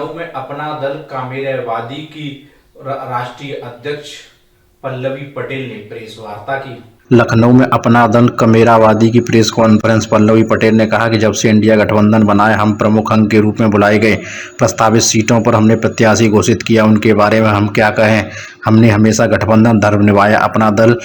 में अपना दल कामेरावादी की राष्ट्रीय अध्यक्ष पल्लवी पटेल ने प्रेस वार्ता की। लखनऊ में अपना दल कामेरावादी की प्रेस कॉन्फ्रेंस। पल्लवी पटेल ने कहा कि जब से इंडिया गठबंधन बना है, हम प्रमुख अंग के रूप में बुलाए गए प्रस्तावित सीटों पर हमने प्रत्याशी घोषित किया। उनके बारे में हम क्या कहें, हमने हमेशा गठबंधन धर्म निभाया। अपना दल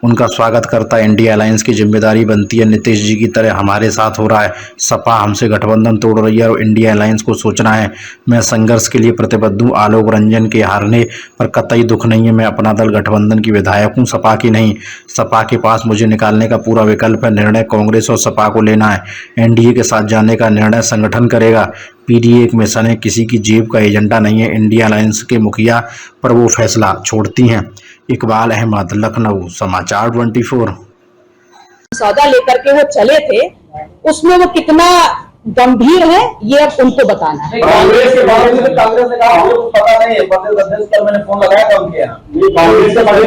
उनका स्वागत करता है। इंडिया अलायंस की जिम्मेदारी बनती है नीतीश जी की तरह हमारे साथ हो रहा है। सपा हमसे गठबंधन तोड़ रही है और इंडिया अलायंस को सोचना है। मैं संघर्ष के लिए प्रतिबद्ध हूँ। आलोक रंजन के हारने पर कतई दुख नहीं है। मैं अपना दल गठबंधन की विधायक हूँ, सपा की नहीं। सपा के पास मुझे निकालने का पूरा विकल्प है। निर्णय कांग्रेस और सपा को लेना है। एनडीए के साथ जाने का निर्णय संगठन करेगा। पीडीए एक मिशन है, किसी की जेब का एजेंडा नहीं है। इंडिया अलायंस के मुखिया पर वो फैसला छोड़ती हैं। इकबाल अहमद, लखनऊ, समाचार 24। सौदा लेकर के वो चले थे, उसमें वो कितना गंभीर है ये अब उनको बताना है। कांग्रेस के बावजूद कांग्रेस ने कहा हमें कुछ पता नहीं है। प्रदेश अध्यक्ष पर मैंने फोन लगाया था उनके यहाँ। कांग्रेस के बड़े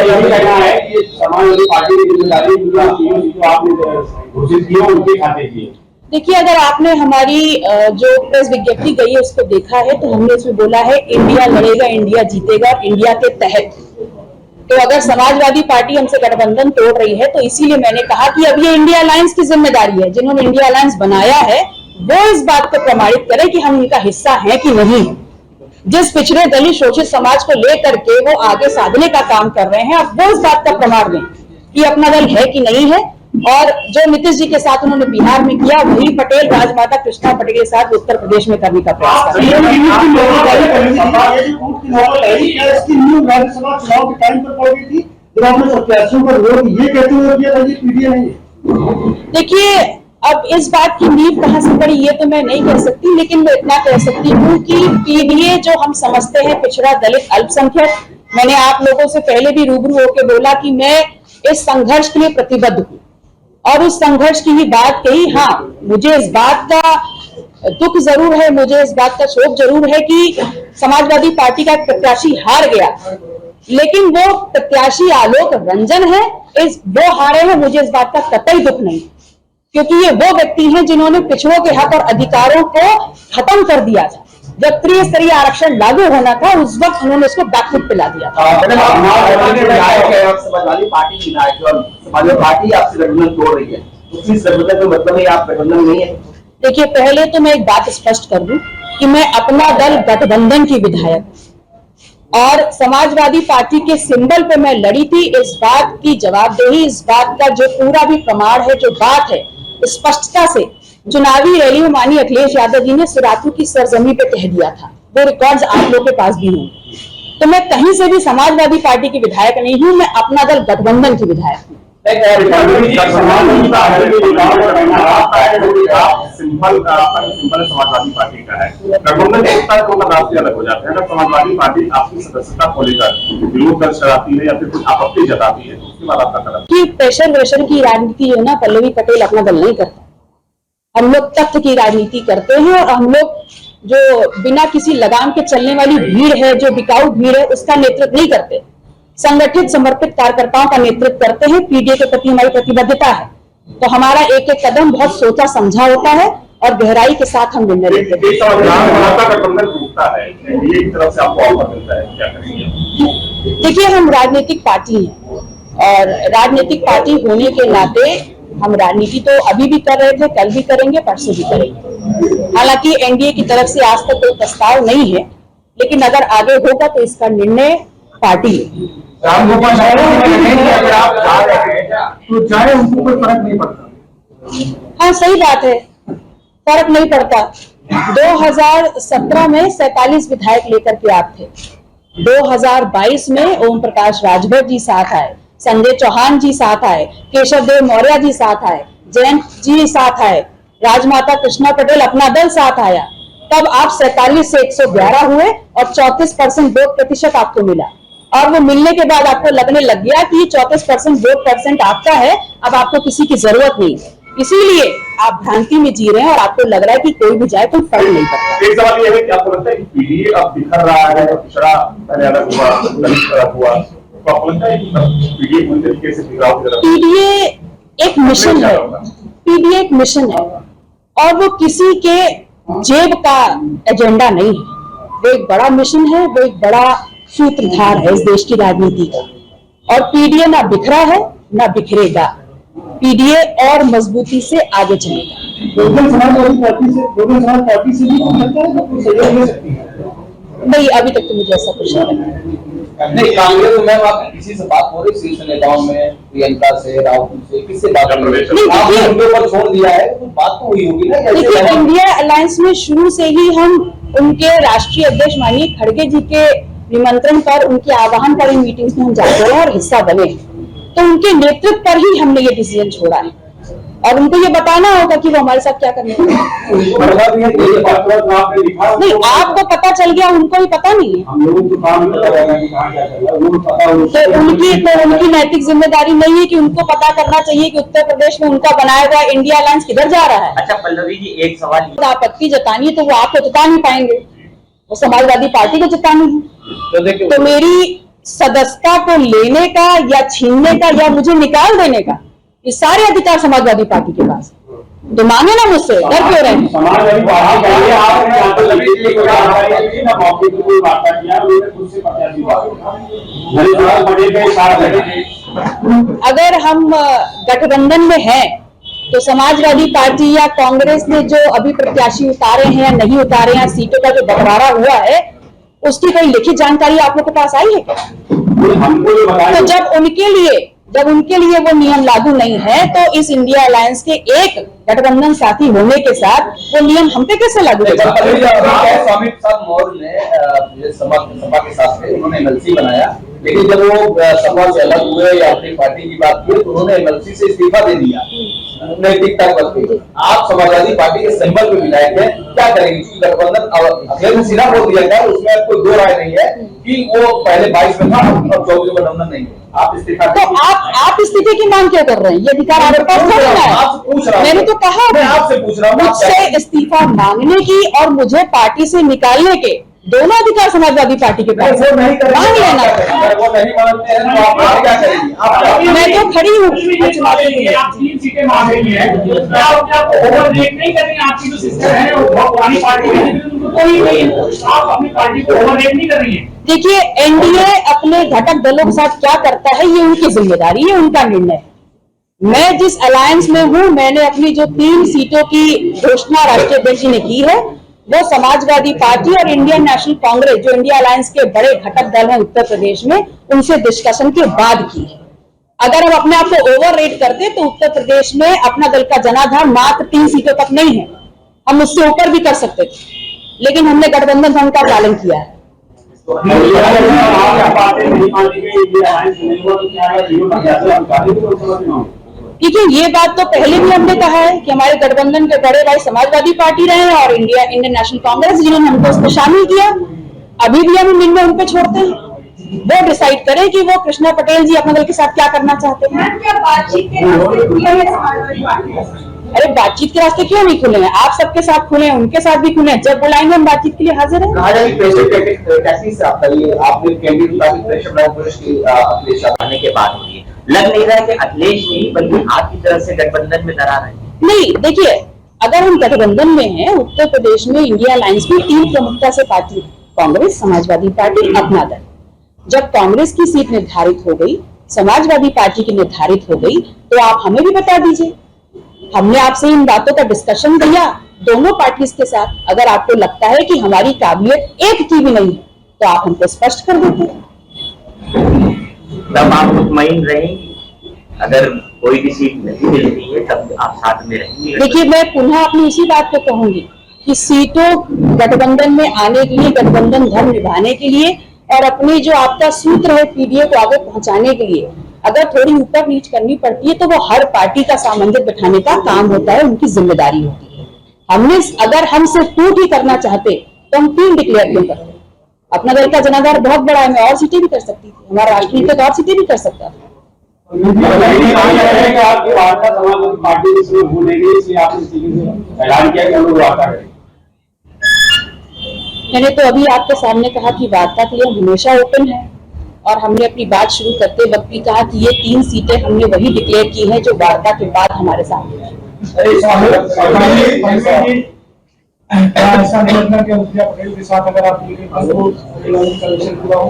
यही कहना है कि समाजवादी पार्टी की जिम्मेदारी आपने घोषित की उनके खाते की। देखिए, अगर आपने हमारी जो प्रेस विज्ञप्ति गई है उसको देखा है तो हमने इसमें बोला है इंडिया लड़ेगा, इंडिया जीतेगा, इंडिया के तहत। तो अगर समाजवादी पार्टी हमसे गठबंधन तोड़ रही है तो इसीलिए मैंने कहा कि अब ये इंडिया अलायंस की जिम्मेदारी है। जिन्होंने इंडिया अलायंस बनाया है वो इस बात को प्रमाणित करें कि हम इनका हिस्सा हैं कि नहीं। जिस पिछड़े दलित शोषित समाज को लेकर के वो आगे साधने का काम कर रहे हैं, अब वो इस बात का प्रमाण दें कि अपना दल है कि नहीं है। और जो नीतीश जी के साथ उन्होंने बिहार में किया, वही पटेल राजमाता कृष्णा पटेल के साथ उत्तर प्रदेश में करने का प्रयास कर रहे हैं। देखिए, अब इस बात की नींव कहां से पड़ी ये तो मैं नहीं कह सकती, लेकिन मैं इतना कह सकती हूँ कि पीडीए जो हम समझते हैं पिछड़ा दलित अल्पसंख्यक, मैंने आप लोगों से पहले भी रूबरू होकर बोला कि मैं इस संघर्ष के लिए प्रतिबद्ध हूँ और उस संघर्ष की ही बात कही। हाँ, मुझे इस बात का दुख जरूर है, मुझे इस बात का शोक जरूर है कि समाजवादी पार्टी का प्रत्याशी हार गया, लेकिन वो प्रत्याशी आलोक रंजन है, वो हारे हैं। मुझे इस बात का कतई दुख नहीं, क्योंकि ये वो व्यक्ति हैं जिन्होंने पिछड़ों के हक और अधिकारों को खत्म कर दिया था। जब त्रिस्तरीय आरक्षण लागू होना था उस वक्त उन्होंने उसको बैकफुट पे ला दिया था। समाजवादी पार्टी आपसे गठबंधन तोड़ रही है, उसकी गठबंधन का मतलब है आप गठबंधन नहीं है। देखिए, पहले तो मैं एक बात स्पष्ट कर दूं कि मैं अपना दल गठबंधन की विधायक हूं और समाजवादी पार्टी के सिंबल पे मैं लड़ी थी। इस बात की जवाबदेही, इस बात का जो पूरा भी प्रमाण है, जो बात है, स्पष्टता से चुनावी रैली में माननीय अखिलेश यादव जी ने सुरातू की सरजमी पे कह दिया था। वो रिकॉर्ड्स आप लोग के पास भी होंगे। तो मैं कहीं से भी समाजवादी पार्टी की विधायक नहीं हूं, मैं अपना दल गठबंधन की विधायक हूं। समाजवादी पार्टी का है, गठबंधन एकता को राष्ट्रीय अलग हो जाते हैं। अगर समाजवादी पार्टी आपकी सदस्यता को लेकर विरोध दर्ज कराती है या फिर कुछ आपत्ति जताती है तो उसके बाद आपका कदम कि प्रेशर वेशर की राजनीति जो ना पल्लवी पटेल अपना दल नहीं करता। हम लोग तथ्य की राजनीति करते हैं और हम लोग जो बिना किसी लगाम के चलने वाली भीड़ है, जो बिकाऊ भीड़ है, उसका नेतृत्व नहीं करते। संगठित समर्पित कार्यकर्ताओं का नेतृत्व करते हैं। पीडीए के प्रति हमारी प्रतिबद्धता है, तो हमारा एक एक कदम बहुत सोचा समझा होता है और गहराई के साथ हम निर्णय लेते हैं। देखिए, हम राजनीतिक पार्टी हैं और राजनीतिक पार्टी होने के नाते हम राजनीति तो अभी भी कर रहे थे, कल भी करेंगे, परसों भी करेंगे। हालांकि एनडीए की तरफ से आज तक कोई प्रस्ताव नहीं है, लेकिन अगर आगे होगा तो इसका निर्णय पार्टी लेगी। तो चाहे उनको कोई फर्क नहीं पड़ता। हाँ, सही बात है, फर्क नहीं पड़ता। 2017 में 47 विधायक लेकर के आप थे। 2022 में ओम प्रकाश राजभर जी साथ आए, संजय चौहान जी साथ आए, केशव देव मौर्य जी साथ आए, जयंत जी साथ आए, राजमाता कृष्णा पटेल अपना दल साथ आया। तब आप 47 से 111 हुए और 34% वोट प्रतिशत आपको मिला। और वो मिलने के बाद आपको लगने लग गया कि 34% वोट परसेंट आपका है, अब आपको किसी की जरूरत नहीं है। इसीलिए आप भ्रांति में जी रहे हैं और आपको लग रहा है कि कोई भी जाए तो फर्क नहीं पड़ता। एक सवाल ये है कि आपको लगता है कि पीडीए अब बिखर रहा है, पिछड़ा पहले अलग हुआ, अलग हुआ, तो आपको लगता है कि पीडीए पूरी तरीके से बिखराव की तरफ? पीडीए एक मिशन है, पीडीए एक मिशन है और वो किसी के जेब का एजेंडा नहीं है। वो एक बड़ा मिशन है, वो एक बड़ा सूत्रधार है इस देश की राजनीति का। और पीडीए ना बिखरा है ना बिखरेगा, पीडीए और मजबूती से आगे चलेगा। बहुजन समाज पार्टी से भी सहयोग ले सकती है? नहीं, अभी तक तो मुझे ऐसा कुछ नहीं लगा। नहीं, कांग्रेस में मैम आप किसी से बात हो रही शीर्ष नेताओं में, प्रियंका से, राहुल से, किससे बात हो रही है? आपने उनके ऊपर छोड़ दिया है, तो बात तो हुई होगी ना। देखिए, इंडिया अलायंस में शुरू से ही हम उनके राष्ट्रीय अध्यक्ष माननीय खड़गे जी के निमंत्रण पर, उनके आह्वान पर इन मीटिंग्स में हम जाते हैं और हिस्सा बने, तो उनके नेतृत्व पर ही हमने ये डिसीजन छोड़ा है और उनको ये बताना होगा कि वो हमारे साथ क्या करने वाले हैं। नहीं, आपको पता चल गया, उनको भी पता नहीं है। हम लोगों को काम नहीं पता रहेगा कि कहाँ क्या कर रहा है, वो पता तो उनकी नैतिक जिम्मेदारी नहीं है कि उनको पता करना चाहिए कि उत्तर प्रदेश में उनका बनाया हुआ इंडिया अलायंस किधर जा रहा है। अच्छा पल्लवी जी, एक सवाल आपत्ति जतानी है तो वो आपको जता नहीं पाएंगे, वो समाजवादी पार्टी को जतानी है। तो मेरी सदस्यता को लेने का या छीनने का या मुझे निकाल देने का ये सारे अधिकार समाजवादी पार्टी के पास, तो मांगे ना मुझसे, डर क्यों रहे हैं? समाजवादी पार्टी अगर हम गठबंधन में हैं तो समाजवादी पार्टी या कांग्रेस ने जो अभी प्रत्याशी उतारे हैं या नहीं उतारे हैं, सीटों का जो बंटवारा हुआ है, उसकी कोई लिखित जानकारी आप लोग के पास आई है क्या? तो जब उनके लिए वो नियम लागू नहीं है, तो इस इंडिया अलायंस के एक गठबंधन साथी होने के साथ वो नियम हम पे कैसे लागू होगा? स्वामी प्रसाद मौर्य ने सपा के साथ थे, उन्होंने एमएलसी बनाया, लेकिन जब वो सपा से अलग हुए या अपनी पार्टी की बात की तो उन्होंने एमएलसी से इस्तीफा दे दिया नैतिकता करके। आप समाजवादी पार्टी के सिंबल पे विधायक है, क्या करेंगे? गठबंधन अखिलेश ने सीधा बोल दिया था, उसमें कोई दो राय नहीं है कि वो पहले 22 में था और 24 में गठबंधन नहीं है। आप इस्तीफा तो आप इस्तीफे की मांग क्यों कर रहे हैं? ये अधिकार आपके पास थोड़ी ना है। आपसे पूछ रहा हूं, मैंने तो कहा मैं आपसे पूछ रहा हूं, मुझसे इस्तीफा मांगने की और मुझे पार्टी से निकालने के दोनों अधिकार समाजवादी पार्टी के पास वो नहीं करेंगे, मांग लेना। वो नहीं मानते हैं तो आप क्या करेंगे? मैं तो खड़ी हूँ। आप 3 सीटें मांग रही हैं, क्या ओवररेट नहीं करेंगे? आपकी जो सिस्टर है वो बहुत पुरानी पार्टी है, उनको कोई नहीं है, आप अपनी पार्टी को ओवररेट नहीं कर रही है। देखिए, एनडीए अपने घटक दलों के साथ क्या करता है ये उनकी जिम्मेदारी है, उनका निर्णय है। मैं जिस अलायंस में हूं, मैंने अपनी जो 3 सीटों की घोषणा राष्ट्रीय अध्यक्ष ने की है, वो समाजवादी पार्टी और इंडियन नेशनल कांग्रेस, जो इंडिया अलायंस के बड़े घटक दल हैं उत्तर प्रदेश में, उनसे डिस्कशन के बाद की है। अगर हम अपने आप को ओवररेट करते तो उत्तर प्रदेश में अपना दल का जनाधार मात्र 3 सीटों तक नहीं है, हम उससे ऊपर भी कर सकते थे, लेकिन हमने गठबंधन धर्म का पालन किया है। देखिए, ये बात तो पहले भी हमने कहा है कि हमारे गठबंधन के बड़े भाई समाजवादी पार्टी रहे हैं और इंडियन नेशनल कांग्रेस, जिन्होंने हमको उसमें शामिल किया। अभी भी हम निर्णय उन पे छोड़ते हैं, वो डिसाइड करें कि वो कृष्णा पटेल जी अपने दल के साथ क्या करना चाहते हैं। अरे बातचीत के रास्ते क्यों नहीं खुले हैं? आप सबके साथ खुले हैं, उनके साथ भी खुले हैं, जब बुलाएंगे हम बातचीत के लिए हाजिर हैं। आने के बाद हुई है, लग नहीं रहा है कि अखिलेश नहीं बल्कि आपकी तरफ से गठबंधन में दरार है। नहीं, देखिए, अगर हम गठबंधन में हैं, उत्तर प्रदेश में इंडिया अलायंस में 3 प्रमुखता से पार्टी, कांग्रेस, समाजवादी पार्टी, अपना दल। जब कांग्रेस की सीट निर्धारित हो गई, समाजवादी पार्टी की निर्धारित हो गई, तो आप हमें भी बता दीजिए। हमने आपसे इन बातों का डिस्कशन किया दोनों पार्टीज के साथ। अगर आपको लगता है कि हमारी काबिलियत एक की भी नहीं है, तो आप हमको स्पष्ट कर देते। तब आप मुतमईन रहेंगी, अगर कोई भी सीट नहीं मिलती है तब आप साथ में रहेंगे? देखिए, मैं पुनः अपनी इसी बात को कहूंगी कि सीटों गठबंधन में आने के लिए, गठबंधन धर्म निभाने के लिए और अपने जो आपका सूत्र है पीडीए को आगे पहुंचाने के लिए अगर थोड़ी ऊपर नीच करनी पड़ती है, तो वो हर पार्टी का सामंजस्य बिठाने का काम होता है, उनकी जिम्मेदारी होती है। हमने अगर हम सिर्फ 2 ही करना चाहते तो हम 3 डिक्लेयर क्यों करते? अपना दल का जनाधार बहुत बड़ा है, मैं और सीटें भी कर सकती थी, हमारा राष्ट्रीय तो और सीटें भी कर सकता था। मैंने तो अभी आपके सामने कहा कि वार्ता के लिए हमेशा ओपन है, और हमने अपनी बात शुरू करते वक्त भी कहा कि ये 3 सीटें हमने वही डिक्लेयर की हैं जो वार्ता के बाद हमारे सामने थी। ऐसा नहीं लगता कि अनुप्रिया पटेल के साथ अगर आप मिलेंगे तो का मिशन पूरा हो?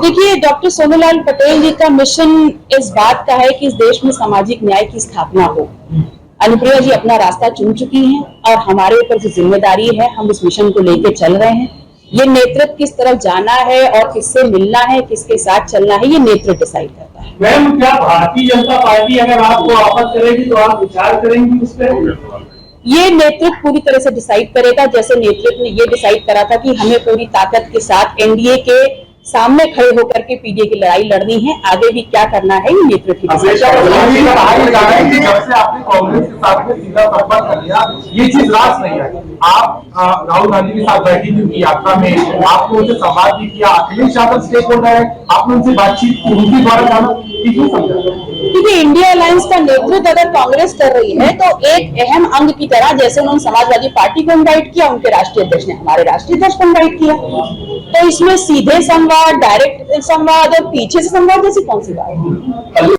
देखिए, डॉक्टर सोनूलाल पटेल जी का मिशन इस बात का है कि इस देश में सामाजिक न्याय की स्थापना हो। अनुप्रिया जी अपना रास्ता चुन चुकी हैं और हमारे ऊपर जो जिम्मेदारी है, हम इस मिशन को लेकर चल रहे हैं। ये नेतृत्व किस तरफ जाना है और किससे मिलना है, किसके साथ चलना है, ये नेतृत्व डिसाइड करता है। मैम, क्या भारतीय जनता पार्टी अगर आपको वापस करेगी तो आप विचार करेंगी उस पर? ये नेतृत्व पूरी तरह से डिसाइड करेगा, जैसे नेतृत्व ने ये डिसाइड करा था कि हमें पूरी ताकत के साथ एनडीए के सामने खड़े होकर के पीडीए की लड़ाई लड़नी है। आगे भी क्या करना है, ये नेतृत्व की जब से आपने कांग्रेस के साथ में सीधा संपर्क कर लिया, ये चीज रास नहीं है। आप राहुल गांधी के साथ बैठी थी उनकी यात्रा में, आपने उनसे संवाद भी किया। अखिलेश यादव स्टेक होल्डर है, आपने उनसे बातचीत की, उनके द्वारा जाना क्यों समझा? क्योंकि इंडिया अलायंस का नेतृत्व अगर कांग्रेस कर रही है तो एक अहम अंग की तरह, जैसे उन्होंने समाजवादी पार्टी को इनवाइट किया, उनके राष्ट्रीय अध्यक्ष ने हमारे राष्ट्रीय अध्यक्ष को इनवाइट किया, तो इसमें सीधे संवाद, डायरेक्ट संवाद और पीछे से संवाद जैसी कौन सी बात है?